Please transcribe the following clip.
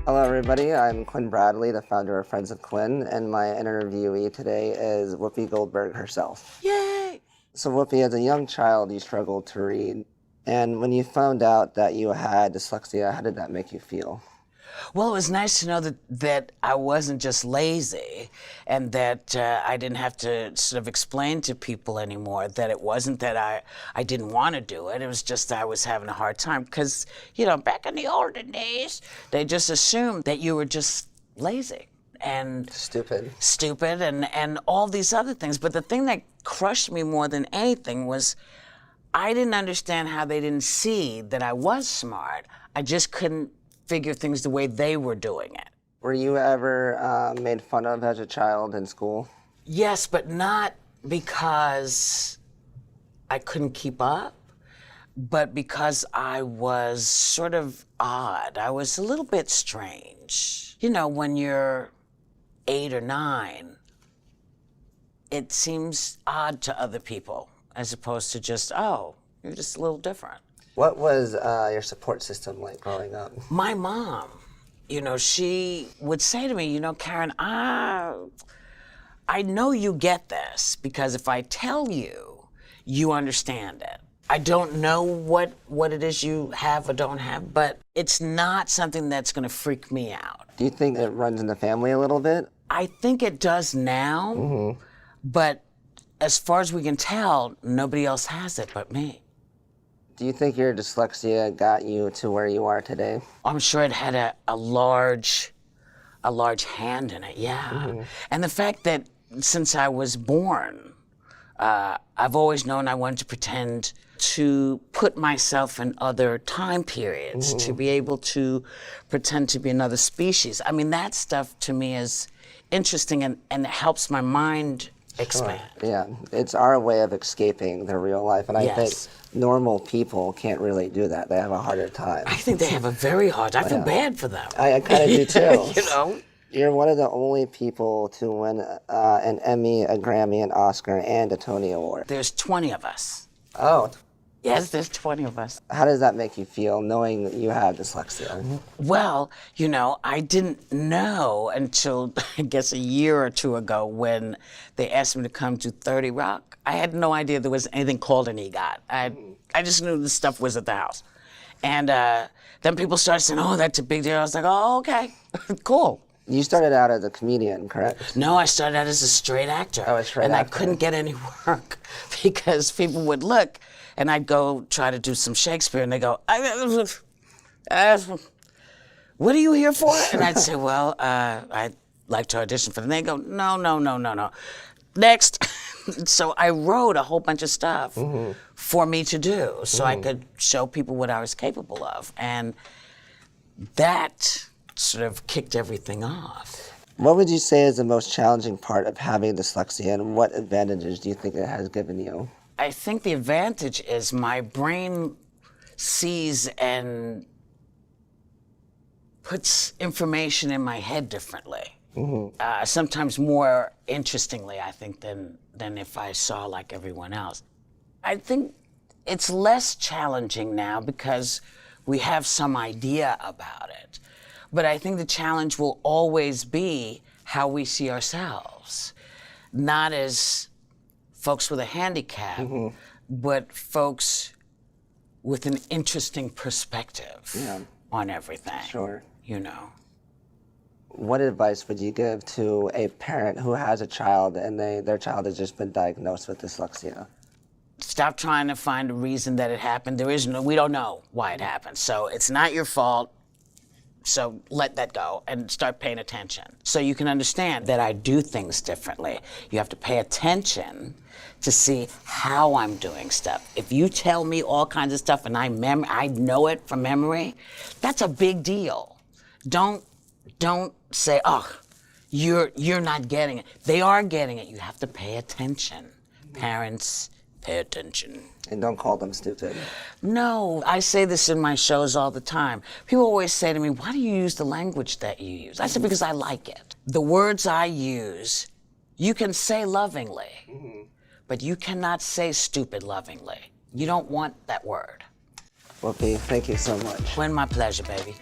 Hello everybody, I'm Quinn Bradlee, the founder of Friends of Quinn, and my interviewee today is Whoopi Goldberg herself. Yay! So Whoopi, as a young child, you struggled to read, and when you found out that you had dyslexia, how did that make you feel? Well, it was nice to know that I wasn't just lazy and that I didn't have to sort of explain to people anymore, that it wasn't that I didn't want to do it. It was just that I was having a hard time because, back in the olden days, they just assumed that you were just lazy and stupid and all these other things. But the thing that crushed me more than anything was I didn't understand how they didn't see that I was smart. I just couldn't figure things the way they were doing it. Were you ever made fun of as a child in school? Yes, but not because I couldn't keep up, but because I was sort of odd. I was a little bit strange. When you're 8 or 9, it seems odd to other people as opposed to just, oh, you're just a little different. What was your support system like growing up? My mom, she would say to me, Karen, I know you get this because if I tell you, you understand it. I don't know what it is you have or don't have, but it's not something that's going to freak me out. Do you think it runs in the family a little bit? I think it does now, but as far as we can tell, nobody else has it but me. Do you think your dyslexia got you to where you are today? I'm sure it had a large hand in it, yeah. And the fact that since I was born, I've always known I wanted to pretend to put myself in other time periods, to be able to pretend to be another species. I mean, that stuff to me is interesting and it helps my mind expand. Sure. Yeah, it's our way of escaping the real life, and I think normal people can't really do that. They have a harder time. I think they have a very hard time. I feel bad for them. I kind of do too. You're one of the only people to win an Emmy, a Grammy, an Oscar, and a Tony Award. There's 20 of us. Oh. Yes, there's 20 of us. How does that make you feel, knowing that you have dyslexia? Well, I didn't know until, I guess, a year or two ago when they asked me to come to 30 Rock. I had no idea there was anything called an EGOT. I just knew this stuff was at the house. And then people started saying, oh, that's a big deal. I was like, oh, okay, cool. You started out as a comedian, correct? No, I started out as a straight actor. Oh, a straight actor. And I couldn't get any work because people would look and I'd go try to do some Shakespeare and they go, what are you here for? And I'd say, well, I'd like to audition for them. They go, no. Next. So I wrote a whole bunch of stuff for me to do so I could show people what I was capable of. And that sort of kicked everything off. What would you say is the most challenging part of having dyslexia, and what advantages do you think it has given you? I think the advantage is my brain sees and puts information in my head differently. Sometimes more interestingly, I think, than if I saw like everyone else. I think it's less challenging now because we have some idea about it. But I think the challenge will always be how we see ourselves. Not as folks with a handicap, but folks with an interesting perspective on everything. Sure. What advice would you give to a parent who has a child and their child has just been diagnosed with dyslexia? Stop trying to find a reason that it happened. We don't know why it happened. So it's not your fault. So let that go and start paying attention. So you can understand that I do things differently. You have to pay attention to see how I'm doing stuff. If you tell me all kinds of stuff and I know it from memory, that's a big deal. Don't say, oh, you're not getting it. They are getting it. You have to pay attention. Parents, pay attention. And don't call them stupid. No, I say this in my shows all the time. People always say to me, why do you use the language that you use? I said, because I like it. The words I use, you can say lovingly, but you cannot say stupid lovingly. You don't want that word. Whoopi, thank you so much. Quinn, my pleasure, baby.